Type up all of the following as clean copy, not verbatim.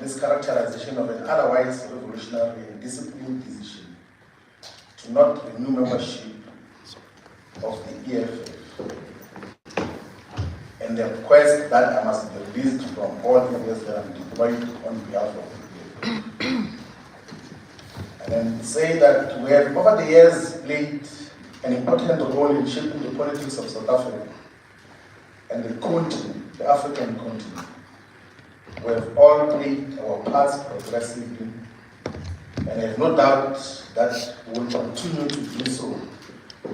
mischaracterization of an otherwise revolutionary and disciplined decision to not renew membership of the EFF, and the request that I must be released from all areas that I'm deployed on behalf of the EFF. And then say that we have over the years played an important role in shaping the politics of South Africa and the continent, the African continent. We have all played our parts progressively, and I have no doubt that we will continue to do so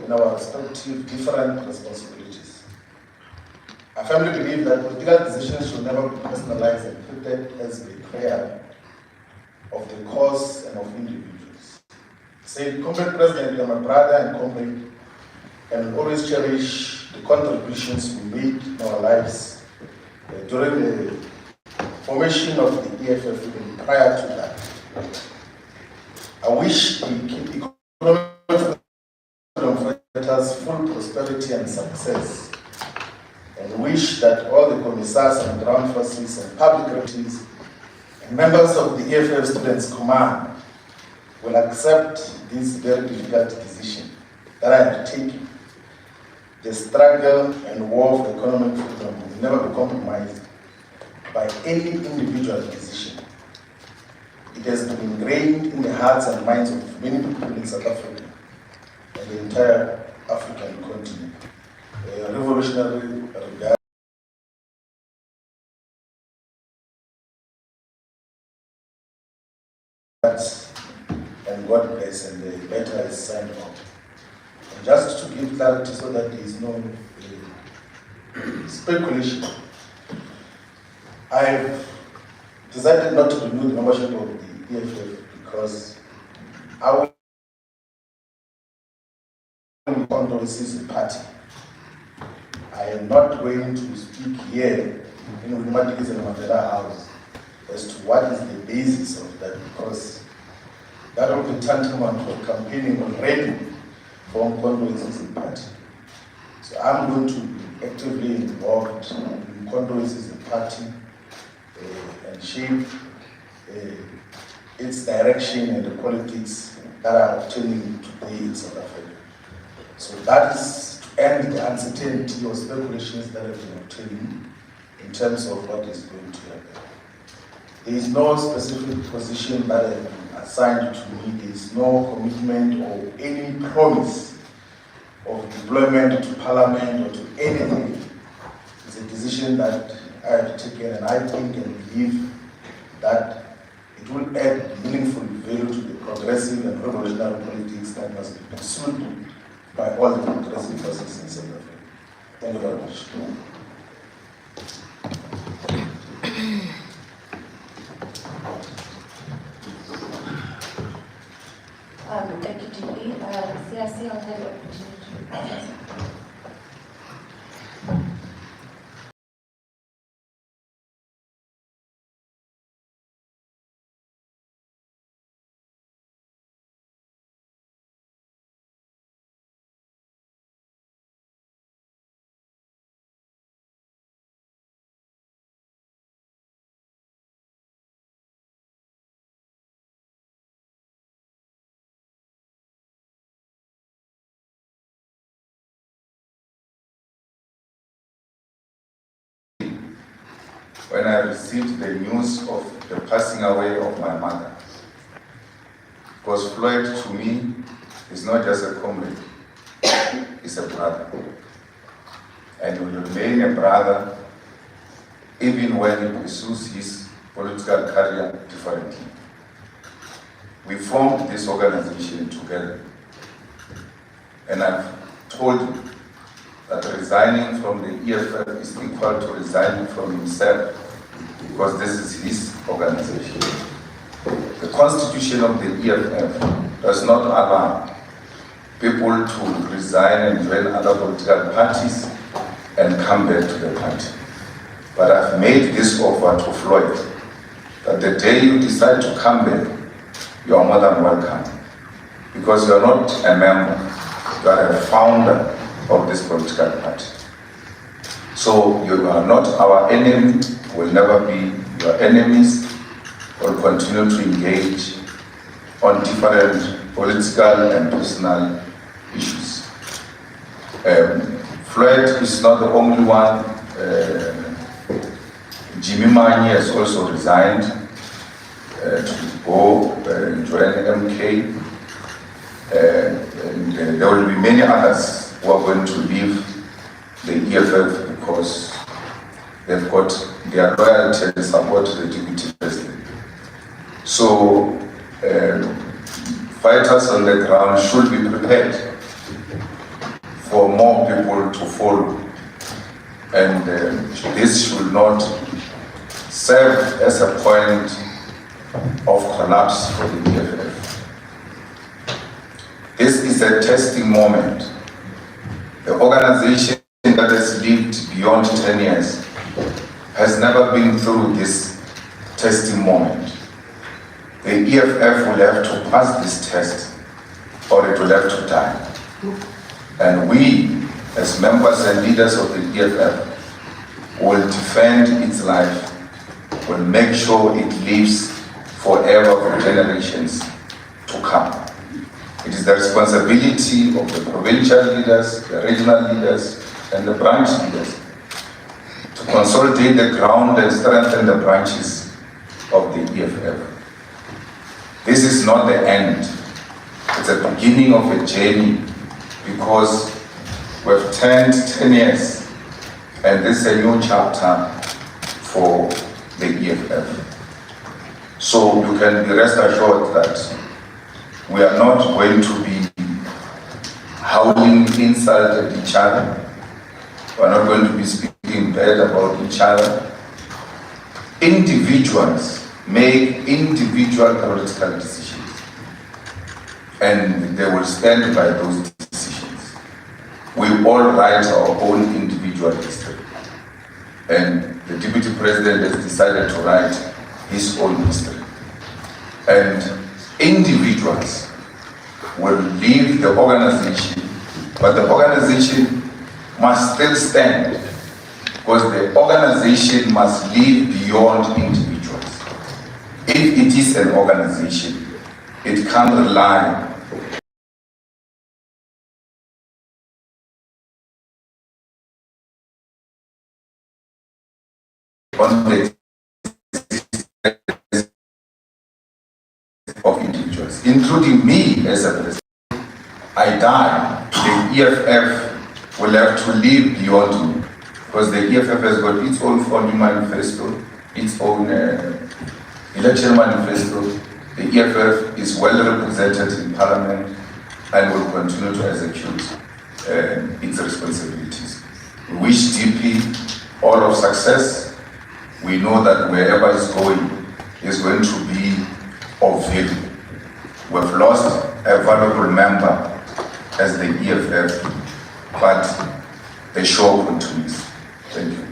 in our respective different responsibilities. I firmly believe that political decisions should never be personalized and treated as betrayal of the cause and of individuals. Say, Comrade President, you are my brother and comrade, and will always cherish the contributions we made in our lives during the formation of the EFF even prior to that. I wish we keep economic freedom fighters full prosperity and success, and wish that all the commissars and ground forces and public relations and members of the EFF Students Command will accept this very difficult decision that I have taken. The struggle and war for economic freedom will never be compromised by any individual decision. It has been ingrained in the hearts and minds of many people in South Africa and the entire African continent. A revolutionary regard and God bless, and the letter is signed off. And just to give clarity so that there is no speculation, I've decided not to renew the membership of the EFF because I will condolences the party. I am not going to speak here in Wimatikis and Mandela House as to what is the basis of that, because that will be tantamount to campaigning already for condolences in the party. So I'm going to be actively involved in condolences in the party and shape its direction and the politics that are obtaining today in South Africa. So that is to end the uncertainty or speculations that have been obtaining in terms of what is going to happen. There is no specific position that has been assigned to me. There is no commitment or any promise of deployment to Parliament or to anything. It's a decision that I have taken, and I think and believe that it will add meaningful value to the progressive and revolutionary politics that must be pursued by all the progressive forces in South Africa. Thank you very much. Thank you, DP. CRC, I'll have the opportunity. When I received the news of the passing away of my mother, because Floyd to me is not just a comrade, he's a brother. And will remain a brother even when he pursues his political career differently. We formed this organization together, and I've told him that resigning from the EFF is equal to resigning from himself, because this is his organization. The constitution of the EFF does not allow people to resign and join other political parties and come back to the party. But I've made this offer to Floyd, that the day you decide to come back, you are more than welcome, because you are not a member, you are a founder of this political party. So you are not our enemy, will never be your enemies, will continue to engage on different political and personal issues. Floyd is not the only one. Jimmy Mani has also resigned to go join MK. And there will be many others who are going to leave the EFF because they've got their loyalty and support to the deputy president. So fighters on the ground should be prepared for more people to follow. And this should not serve as a point of collapse for the EFF. This is a testing moment. The organization that has lived beyond 10 years has never been through this testing moment. The EFF will have to pass this test or it will have to die. And we, as members and leaders of the EFF, will defend its life, will make sure it lives forever for generations to come. It is the responsibility of the provincial leaders, the regional leaders, and the branch leaders to consolidate the ground and strengthen the branches of the EFF. This is not the end. It's the beginning of a journey because we've turned 10 years and this is a new chapter for the EFF. So you can be rest assured that we are not going to be howling insult at each other. We are not going to be speaking bad about each other. Individuals make individual political decisions and they will stand by those decisions. We all write our own individual history and the deputy president has decided to write his own history. And individuals will leave the organization, but the organization must still stand because the organization must live beyond individuals. If it is an organization, it can't rely on the of individuals, including me as a president. I die, the EFF will have to live beyond me because the EFF has got its own founding manifesto, its own election manifesto. The EFF is well represented in Parliament and will continue to execute its responsibilities. We wish DP all of success. We know that wherever it's going is going to be of value. We've lost a valuable member as the EFF, but the show continues. Thank you.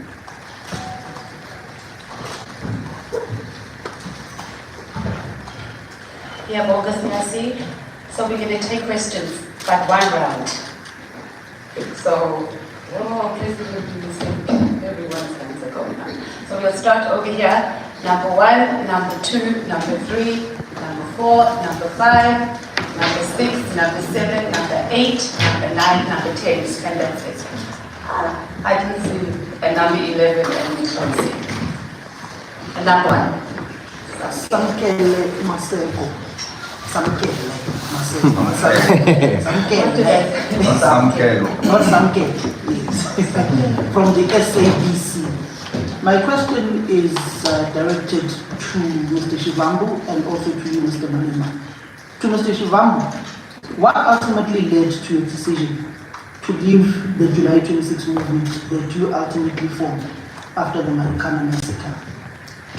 Yeah, August, merci. So we're going to take questions, but one round. So, please do the same. Everyone's hands are going up. So we'll start over here. Number 1, number 2, number 3, number 4, number 5, number 6, number 7, number 8, number 9, number 10. And that's it. I can see a number 11 and we can see. And number 1. Samkele Maseko. Samkele Maseko. Samkelo. Not Samkele, yes. From the SABC. My question is directed to Mr. Shivambu and also to you, Mr. Malema. To Mr. Shivambu, what ultimately led to your decision to leave the July 26 movement that you ultimately formed after the Marikana massacre?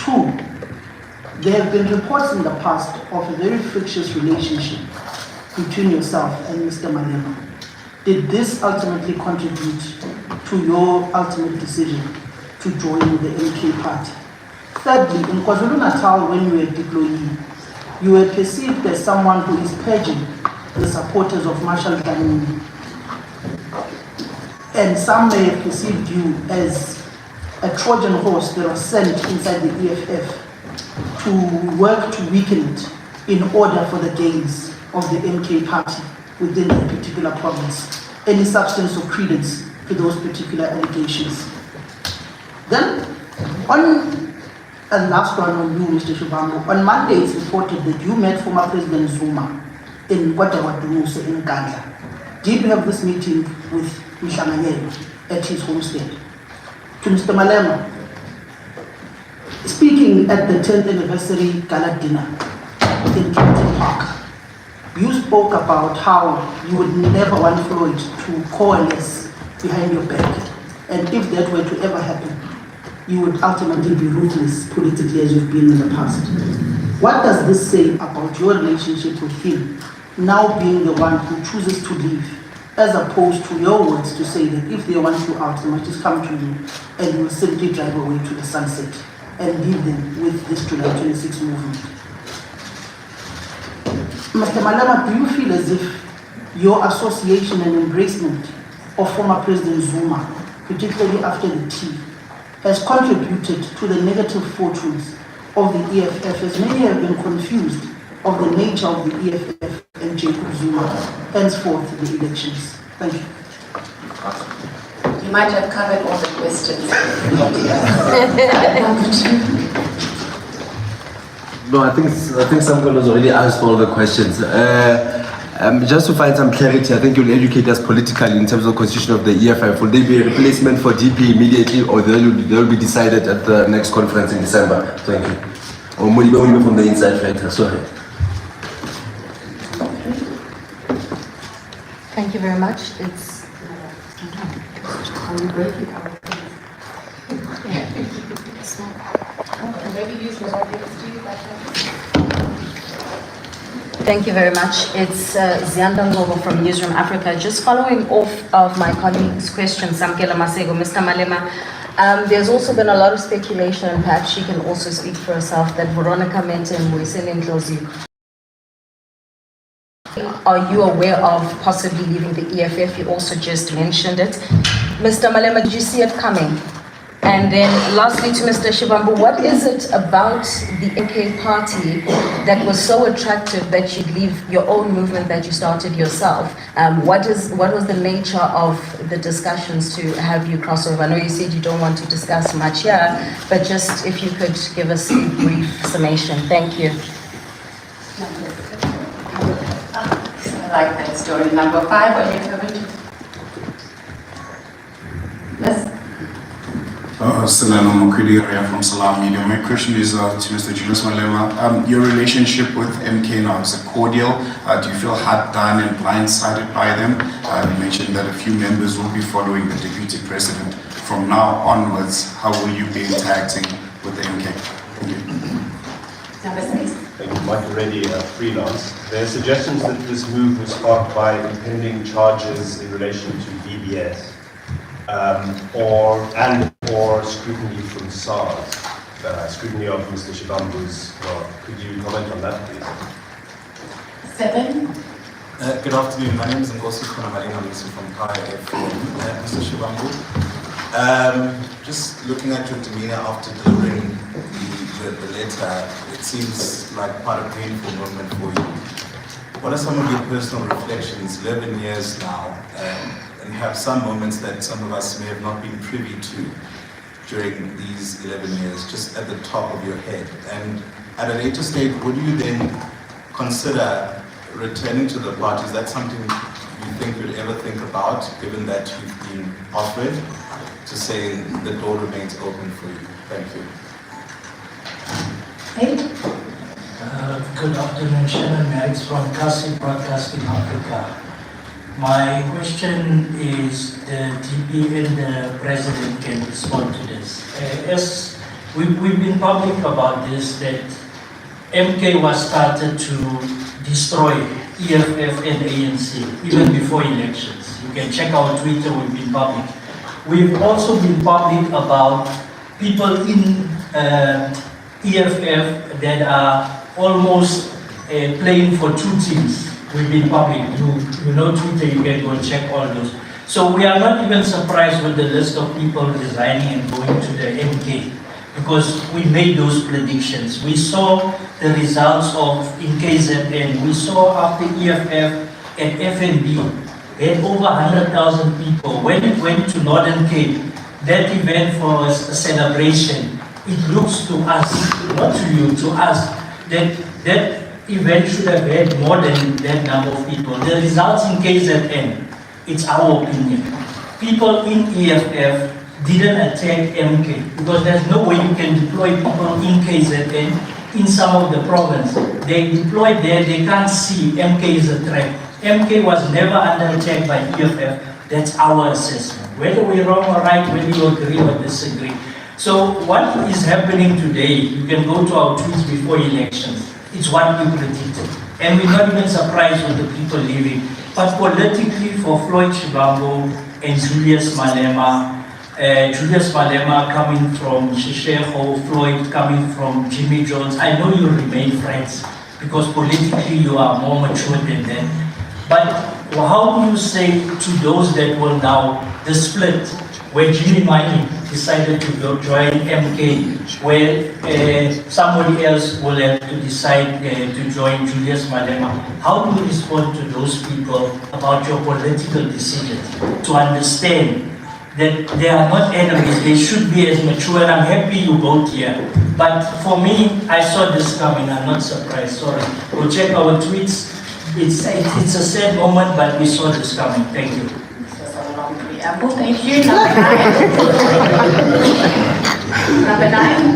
2, there have been reports in the past of a very frictious relationship between yourself and Mr. Malema. Did this ultimately contribute to your ultimate decision to join the MK party? Thirdly, in KwaZulu-Natal, when you were deployee, you were perceived as someone who is purging the supporters of Marshal Dlamini. And some may have perceived you as a Trojan horse that was sent inside the EFF to work to weaken it in order for the gains of the MK party within a particular province? Any substance or credence to those particular allegations? Then, and last one on you, Mr. Shivambu. On Monday, it's reported that you met former President Zuma in Watawadumusa in Ghana. Did you have this meeting with Mshamanyelo at his homestead? To Mr. Malema, speaking at the 10th anniversary gala dinner in Kempton Park, you spoke about how you would never want Floyd to coalesce behind your back, and if that were to ever happen, you would ultimately be ruthless politically as you've been in the past. What does this say about your relationship with him, now being the one who chooses to leave, as opposed to your words to say that if they want you out, they must just come to you and you will simply drive away to the sunset and leave them with this July 26 movement? Mr. Malema, do you feel as if your association and embracement of former President Zuma, particularly after the tea, has contributed to the negative fortunes of the EFF, as many have been confused of the nature of the EFF and Jacob Zuma, henceforth the elections? Thank you. You might have covered all the questions. No, I think someone has already asked all the questions. Just to find some clarity, I think you'll educate us politically in terms of the constitution of the EFF. Will there be a replacement for DP immediately, or they'll be decided at the next conference in December? Thank you. Or Modibo from the inside factor. Sorry. Thank you very much. It's Thank you very much. It's Zianda Ngobo from Newsroom Africa. Just following off of my colleague's question, Samkela Masego, Mr. Malema, there's also been a lot of speculation, and perhaps she can also speak for herself, that Veronica Mete and Moiselle Ndlozi, are you aware of possibly leaving the EFF? You also just mentioned it. Mr. Malema, did you see it coming? And then lastly to Mr. Shivambu, what is it about the MK party that was so attractive that you'd leave your own movement that you started yourself? What was the nature of the discussions to have you cross over? I know you said you don't want to discuss much here, but just if you could give us a brief summation. Thank you. I like that story. Number 5, are you coming to? Yes. Selena Mokridi from Salam Media. My question is to Mr. Julius Malema. Your relationship with MK now, is it cordial? Do you feel hard done and blindsided by them? You mentioned that a few members will be following the deputy president. From now onwards, how will you be interacting with the MK? Thank you. Number 6. Thank you, Michael Reddy, freelance. There are suggestions that this move was sparked by impending charges in relation to VBS. Or scrutiny from SARS, scrutiny of Mr. Shivambu's work. Could you comment on that, please? 7. Good afternoon. My name is Ngosi Kunamalina from Pi FM. Mr. Shivambu, just looking at your demeanor after delivering the letter, it seems like quite a painful moment for you. What are some of your personal reflections, 11 years now, and have some moments that some of us may have not been privy to during these 11 years, just at the top of your head? And at a later stage, would you then consider returning to the party? Is that something you think you'd ever think about, given that you've been offered, to say the door remains open for you? Thank you. 8. Good afternoon, Shannon Merrick from Kasi Broadcasting Africa. My question is the DP and the President can respond to this. As we've been public about this, that MK was started to destroy EFF and ANC even before elections. You can check our Twitter, we've been public. We've also been public about people in EFF that are almost playing for 2 teams. We've been public. You know Twitter, you can go and check all those. So we are not even surprised with the list of people resigning and going to the MK. because we made those predictions. We saw the results of in KZN. We saw after EFF and FNB, they had over 100,000 people. When it went to Northern Cape, that event was a celebration. It looks to us, not to you, to us, that that event should have had more than that number of people. The results in KZN, it's our opinion. People in EFF didn't attack MK because there's no way you can deploy people in KZN in some of the province. They deployed there, they can't see MK is a threat. MK was never under attack by EFF. That's our assessment. Whether we're wrong or right, whether you agree or disagree. So what is happening today, you can go to our tweets before elections. It's what we predicted. And we're not even surprised with the people leaving. But politically, for Floyd Shivambu and Julius Malema coming from Shishego, Floyd coming from Jimmy Jones, I know you remain friends because politically you are more mature than them. But how do you say to those that will now, the split, where Jimmy Mani decided to join MK, where somebody else will have to decide to join Julius Malema? How do you respond to those people about your political decisions to understand that they are not enemies, they should be as mature, and I'm happy you both here. But for me, I saw this coming, I'm not surprised, sorry. Go check our tweets. It's a sad moment, but we saw this coming. Thank you. Thank you. Number 9.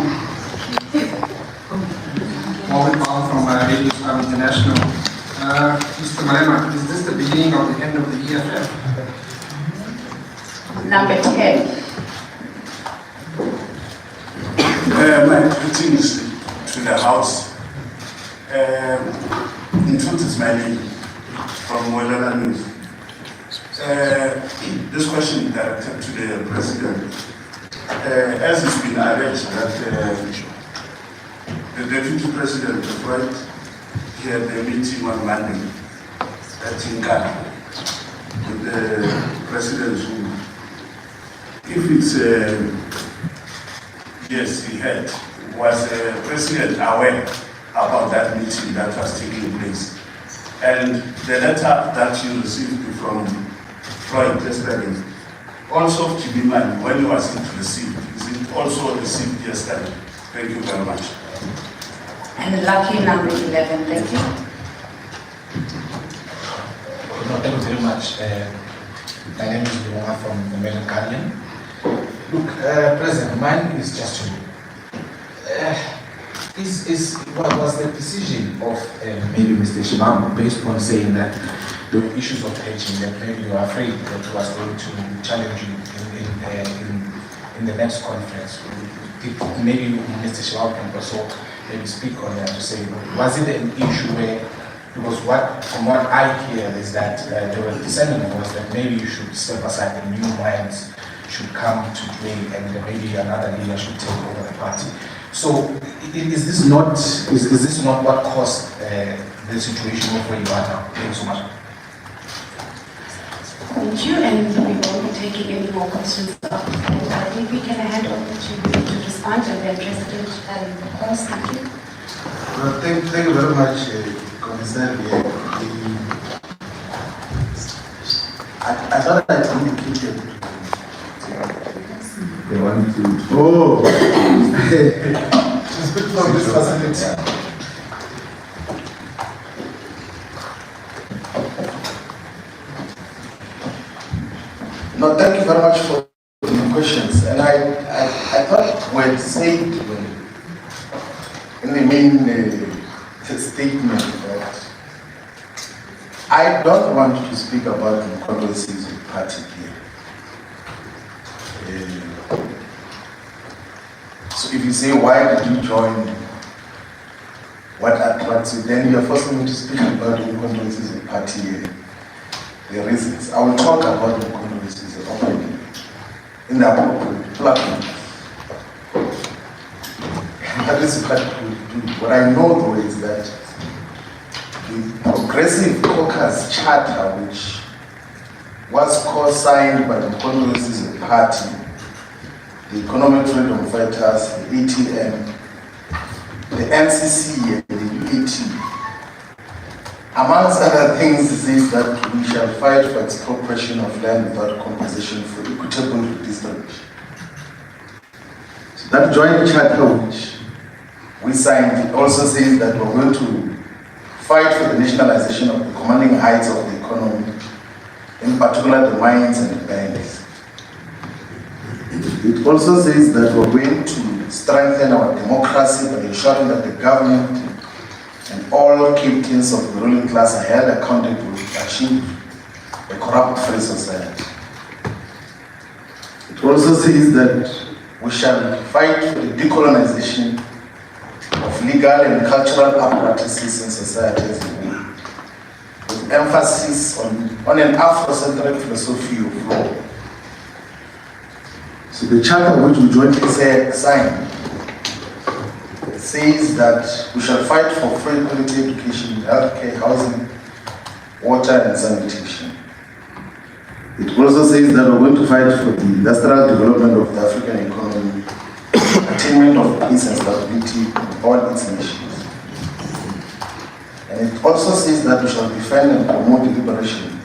Mohammed Paul from Radio Islam International. Mr. Malema, is this the beginning of the end of the EFF? Number 10. My greetings to the House. In truth, it's my name from Welala News. This question is directed to the President. As it's been arranged that the Deputy President of Right had a meeting on Monday at Tingana with the President who, if it's, yes, he had, was the President aware about that meeting that was taking place? And the letter that you received from Floyd yesterday, also to be man, when you was it received, is it also received yesterday? Thank you very much. And lucky number 11, thank you. No, thank you very much. My name is Luana from the American Guardian. Look, President, mine is just to what was the decision of maybe Mr. Shivambu based on saying that the issues of hedging, that maybe you are afraid that he was going to challenge you in the next conference? Maybe Mr. Shivambu can also maybe speak on that to say, was it an issue where, because from what I hear is that the descendant was that maybe you should step aside and new minds should come to play and maybe another leader should take over the party. So is this not what caused the situation of where you are now? Thank you so much. Thank you, and we won't be taking any more questions. And I think we can hand over to you to respond, and then President Cross, thank you. Well, thank you very much, Commissioner. I thought I communicated. They want to. Oh! Speak from this facility. No, thank you very much for the questions. And I thought we had said in the main statement that I don't want to speak about the controversies of the party here. So if you say, why did you join, what attracts you, then you're forcing me to speak about the controversies of the party here. The reasons. I will talk about the controversies openly in the appropriate platform. That is what we do. What I know though is that the Progressive Caucus Charter, which was co-signed by the controversies of the party, the Economic Freedom Fighters, the ATM, the NCC, and the UAT. Amongst other things, it says that we shall fight for expropriation of land without compensation for equitable redistribution. So that joint charter which we signed, it also says that we're going to fight for the nationalization of the commanding heights of the economy, in particular the mines and the banks. It also says that we're going to strengthen our democracy by ensuring that the government and all captains of the ruling class are held accountable to achieve a corrupt-free society. It also says that we shall fight for the decolonization of legal and cultural apparatuses in society as a whole, with emphasis on an Afrocentric philosophy of law. So the charter which we jointly signed says that we shall fight for free quality education, healthcare, housing, water and sanitation. It also says that we're going to fight for the industrial development of the African economy, attainment of peace and stability in all its nations. And it also says that we shall defend and promote the liberation,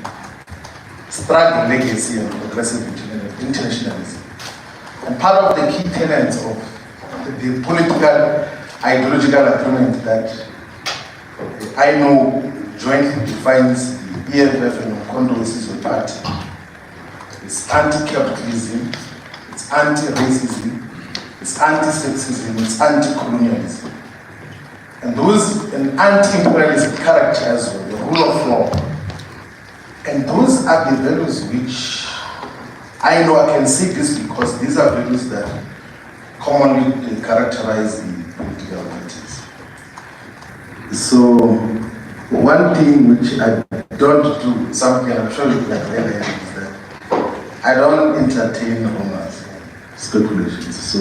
strike the legacy and progressive internationalism. And part of the key tenets of the political ideological agreement that I know jointly defines the EFF and Mkondo Wesizwe Party is anti-capitalism, it's anti-racism, it's anti-sexism, it's anti-colonialism. And those an anti-imperialist character as well, the rule of law. And those are the values which I know I can say this because these are values that commonly characterize the political parties. So one thing which I don't do, something I'm sure you can realize, is that I don't entertain rumors, speculations. So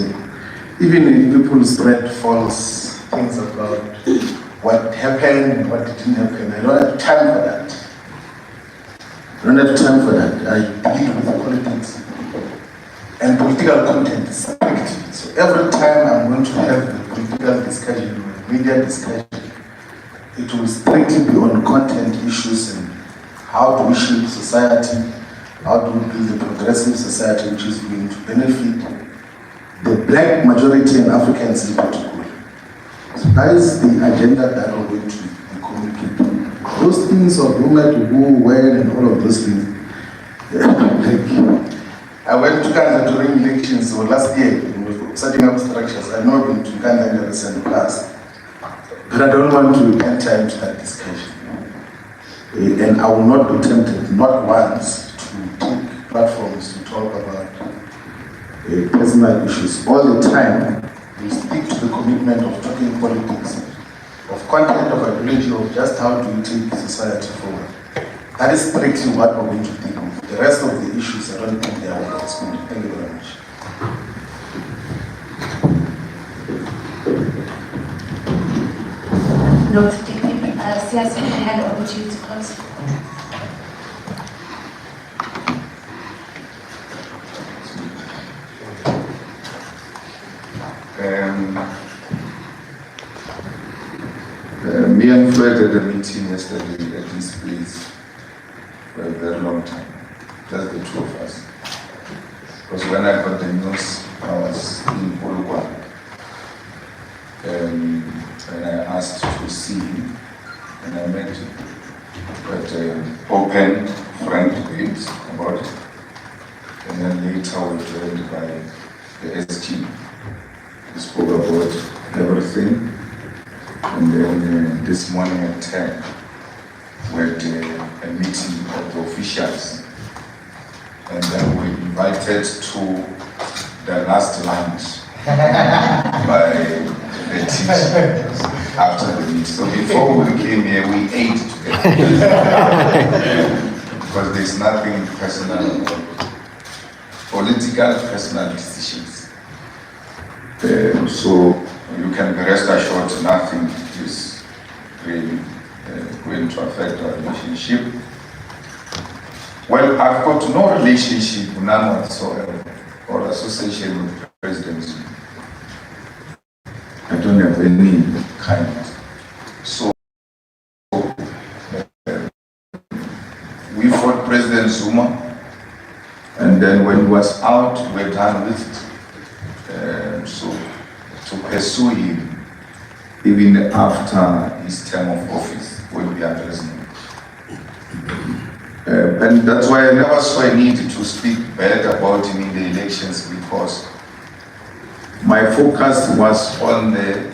even if people spread false things about what happened and what didn't happen, I don't have time for that. I don't have time for that. I deal with politics and political content strictly. So every time I'm going to have a political discussion or a media discussion, it will strictly be on content issues and how do we shape society, how do we build a progressive society which is going to benefit the black majority and Africans in particular. So that is the agenda that I'm going to be communicating. Those things of rumor to who, when, and all of those things. I went to Uganda during elections last year, setting up structures. I've not been to Uganda in the recent past. But I don't want to enter into that discussion. And I will not be tempted, not once, to take platforms to talk about personal issues. All the time, we stick to the commitment of talking politics, of content, of ideology, of just how do you take society forward. That is strictly what we're going to think of. The rest of the issues, I don't think they are what it's going to. Thank you very much. Note taken. Sias, can I hand over to you to close? Me and Floyd had a meeting yesterday at this place for a very long time, just the two of us. Because when I got the news, I was in Polokwane. And I asked to see him, and I met him. But open, frank debate about it. And then later we joined by the SG. We spoke about everything. And then this morning at 10, we had a meeting of the officials. And then we invited to the last lunch by the teachers after the meeting. So before we came here, we ate together. Because there's nothing personal about it. Political personal decisions. So you can be rest assured nothing is really going to affect our relationship. Well, I've got no relationship, none whatsoever, or association with presidency. I don't have any kindness. So we fought President Zuma, and then when he was out, we were done with it. So to pursue him, even after his term of office, will be unreasonable. And that's why I never saw a need to speak bad about him in the elections, because my focus was on the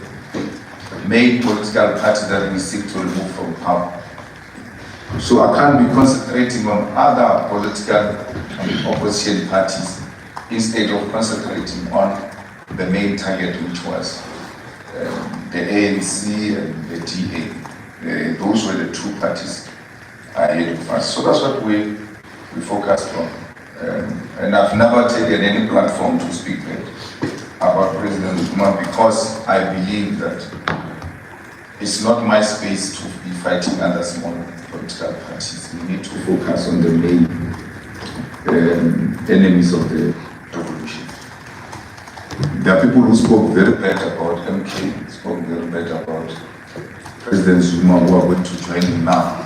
main political party that we seek to remove from power. So I can't be concentrating on other political opposition parties instead of concentrating on the main target, which was the ANC and the DA. Those were the two parties ahead of us. So that's what we focused on. And I've never taken any platform to speak about President Zuma, because I believe that it's not my space to be fighting other small political parties. We need to focus on the main enemies of the revolution. There are people who spoke very bad about MK, spoke very bad about President Zuma, who are going to join him now.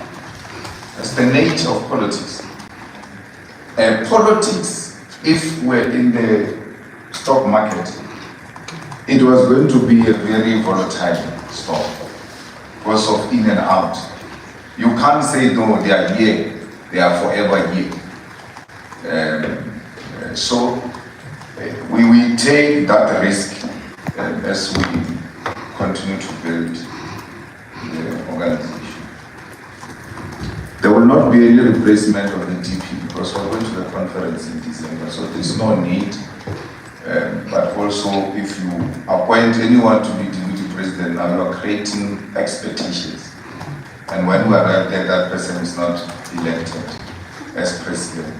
That's the nature of politics. Politics, if we're in the stock market, it was going to be a very volatile stock because of in and out. You can't say, no, they are here, they are forever here. So we will take that risk as we continue to build the organization. There will not be any replacement of the DP, because we're going to the conference in December, so there's no need. But also, if you appoint anyone to be deputy president, now you are creating expectations. And when we arrive there, that person is not elected as president,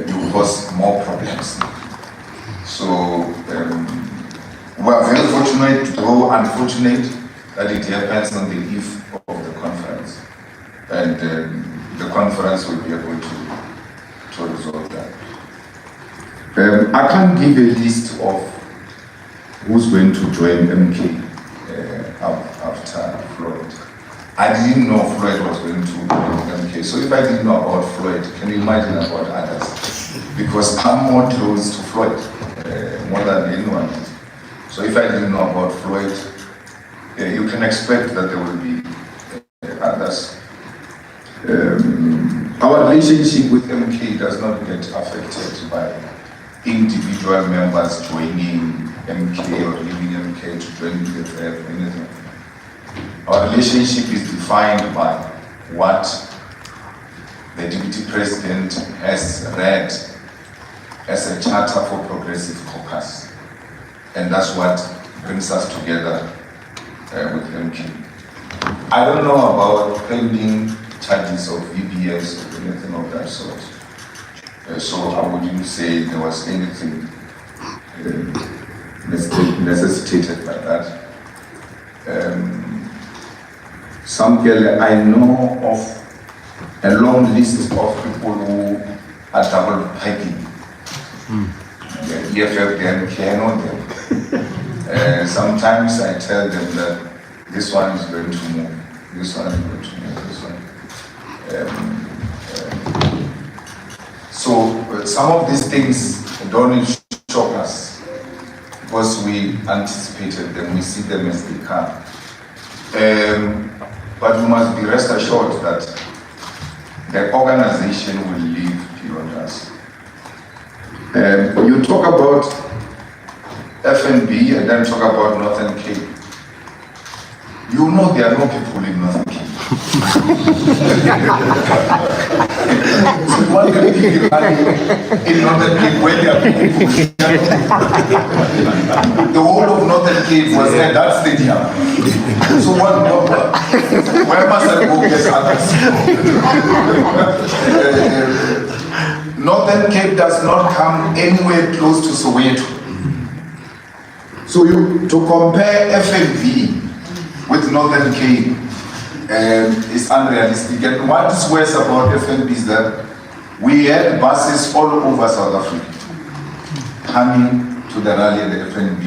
you cause more problems. So we are very fortunate, though unfortunate, that it happens on the eve of the conference. And the conference will be able to resolve that. I can't give a list of who's going to join MK after Floyd. I didn't know Floyd was going to join MK. So if I didn't know about Floyd, can you imagine about others? Because I'm more close to Floyd, more than anyone. So if I didn't know about Floyd, you can expect that there will be others. Our relationship with MK does not get affected by individual members joining MK or leaving MK to join EFF or anything. Our relationship is defined by what the Deputy President has read as a charter for progressive caucus. And that's what brings us together with MK. I don't know about pending charges of VBS or anything of that sort. So I wouldn't say there was anything necessitated by that. Some girl, I know of a long list of people who are double piping. The EFF, the MK, I know them. Sometimes I tell them that this one is going to move, this one is going to move, this one. So some of these things don't shock us because we anticipated them, we see them as they come. But we must be rest assured that the organization will live beyond us. You talk about FNB and then talk about Northern Cape. You know there are no people in Northern Cape. So one can be in Northern Cape where there are people. The whole of Northern Cape was there, that stadium. So what number? Where must I go get others? Northern Cape does not come anywhere close to Soweto. So to compare FNB with Northern Cape is unrealistic. And what is worse about FNB is that we had buses all over South Africa coming to the rally at the FNB.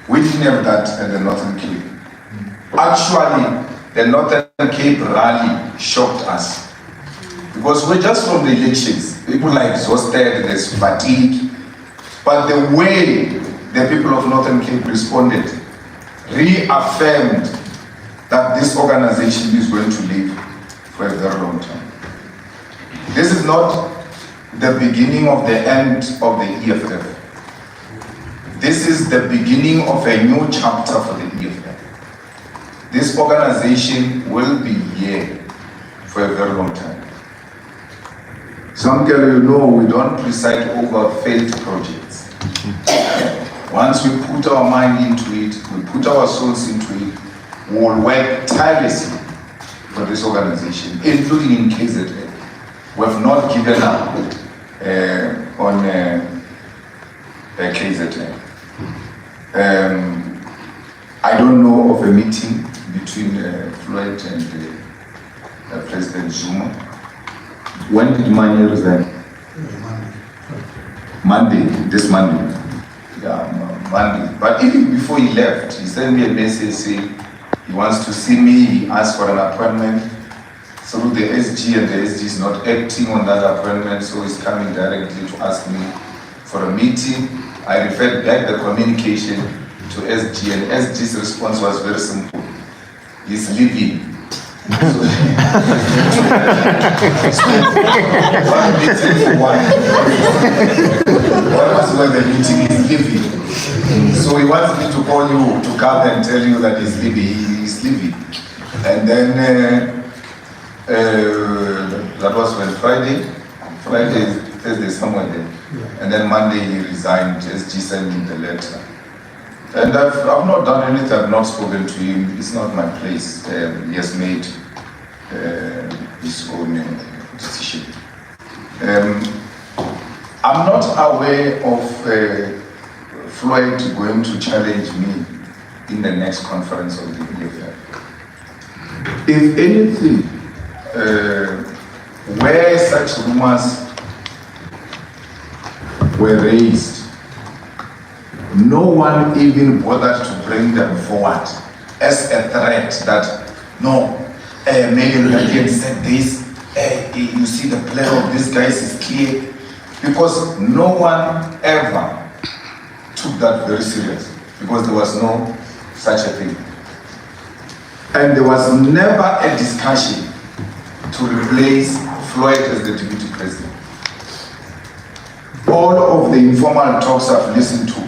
We didn't have that at the Northern Cape. Actually, the Northern Cape rally shocked us because we're just from the elections. People are exhausted, there's fatigue. But the way the people of Northern Cape responded reaffirmed that this organization is going to live for a very long time. This is not the beginning of the end of the EFF. This is the beginning of a new chapter for the EFF. This organization will be here for a very long time. Some girl, you know, we don't preside over failed projects. Once we put our mind into it, we put our souls into it, we will work tirelessly for this organization, including in KZN. We have not given up on KZN. I don't know of a meeting between Floyd and President Zuma. When did Manye resign? Monday, this Monday. Yeah, Monday. But even before he left, he sent me a message saying he wants to see me, he asked for an appointment through the SG, and the SG is not acting on that appointment, so he's coming directly to ask me for a meeting. I referred back the communication to SG, and SG's response was very simple. He's leaving. One meeting for one. What was when the meeting is leaving? So he wants me to call you to come and tell you that he's leaving. He's leaving. And then that was when Friday, Thursday, somewhere there. And then Monday he resigned. SG sent me the letter. And I've not done anything, I've not spoken to him. It's not my place. He has made his own decision. I'm not aware of Floyd going to challenge me in the next conference of the EFF. If anything, where such rumors were raised, no one even bothered to bring them forward as a threat that, no, Megan Radian said this, you see the play of these guys is clear, because no one ever took that very serious, because there was no such a thing. And there was never a discussion to replace Floyd as the deputy president. All of the informal talks I've listened to,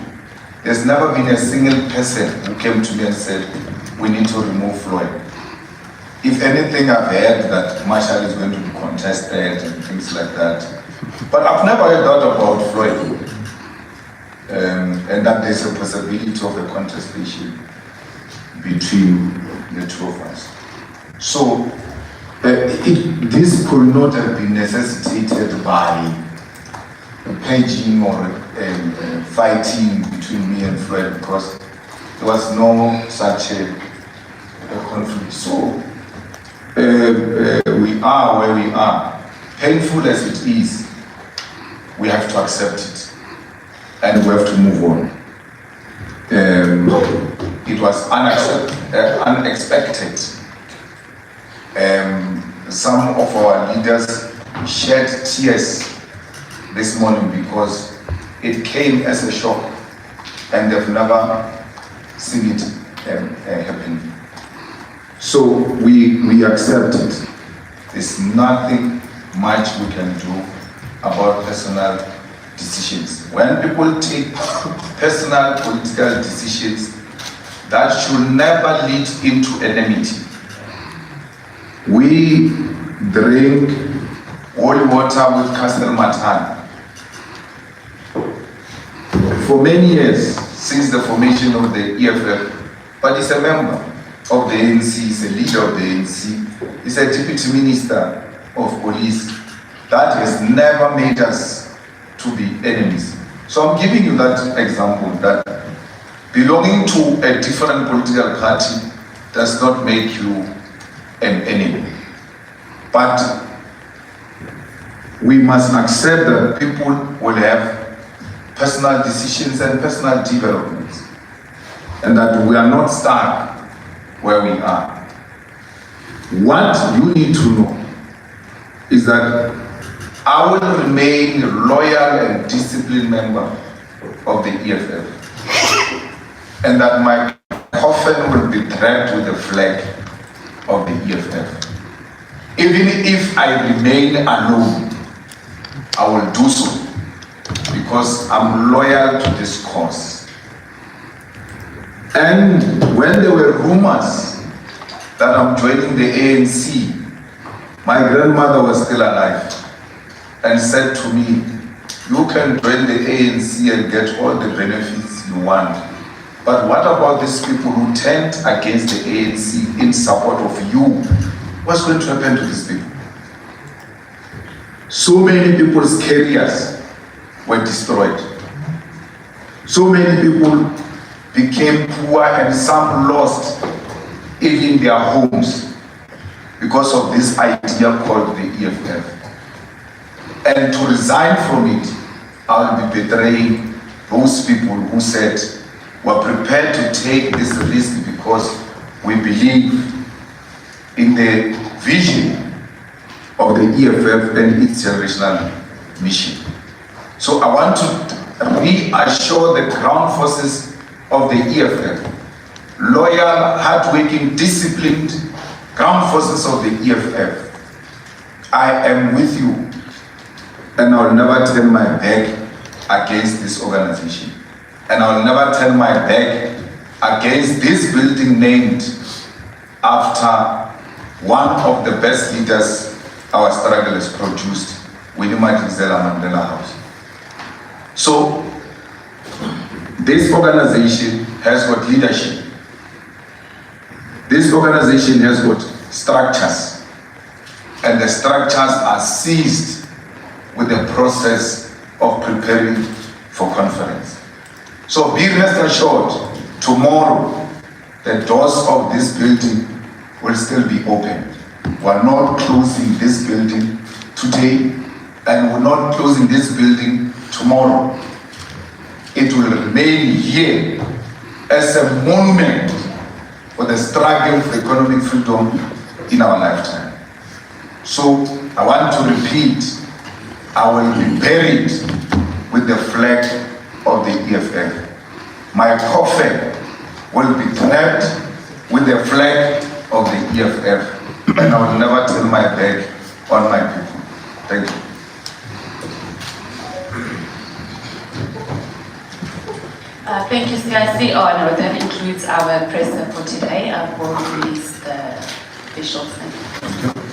there's never been a single person who came to me and said, we need to remove Floyd. If anything, I've heard that Marshall is going to be contested and things like that. But I've never heard that about Floyd. And that there's a possibility of a contestation between the two of us. So, this could not have been necessitated by paging or fighting between me and Floyd, because there was no such a conflict. So we are where we are. Painful as it is, we have to accept it and we have to move on. It was unexpected. Some of our leaders shed tears this morning because it came as a shock and they've never seen it happen. So we accept it. There's nothing much we can do about personal decisions. When people take personal political decisions, that should never lead into enmity. We drink holy water with Castle Matan. For many years, since the formation of the EFF, but he's a member of the ANC, he's a leader of the ANC, he's a deputy minister of police. That has never made us to be enemies. So I'm giving you that example, that belonging to a different political party does not make you an enemy. But we must accept that people will have personal decisions and personal developments, and that we are not stuck where we are. What you need to know is that I will remain a loyal and disciplined member of the EFF, and that my coffin will be draped with the flag of the EFF. Even if I remain alone, I will do so because I'm loyal to this cause. And when there were rumors that I'm joining the ANC, my grandmother was still alive and said to me, you can join the ANC and get all the benefits you want. But what about these people who turned against the ANC in support of you? What's going to happen to these people? So many people's careers were destroyed. So many people became poor and some lost even their homes because of this idea called the EFF. And to resign from it, I will be betraying those people who said we're prepared to take this risk because we believe in the vision of the EFF and its generational mission. So I want to reassure the ground forces of the EFF, loyal, hardworking, disciplined ground forces of the EFF. I am with you, and I will never turn my back against this organization. And I will never turn my back against this building named after one of the best leaders our struggle has produced, Winnie Madikizela Mandela House. So, this organization has got leadership. This organization has got structures, and the structures are seized with the process of preparing for conference. So be rest assured, tomorrow the doors of this building will still be open. We're not closing this building today, and we're not closing this building tomorrow. It will remain here as a monument for the struggle for economic freedom in our lifetime. So I want to repeat, I will be buried with the flag of the EFF. My coffin will be draped with the flag of the EFF, and I will never turn my back on my people. Thank you. Thank you, CIC. Oh no, that includes our presser for today. I will release the officials. Thank you.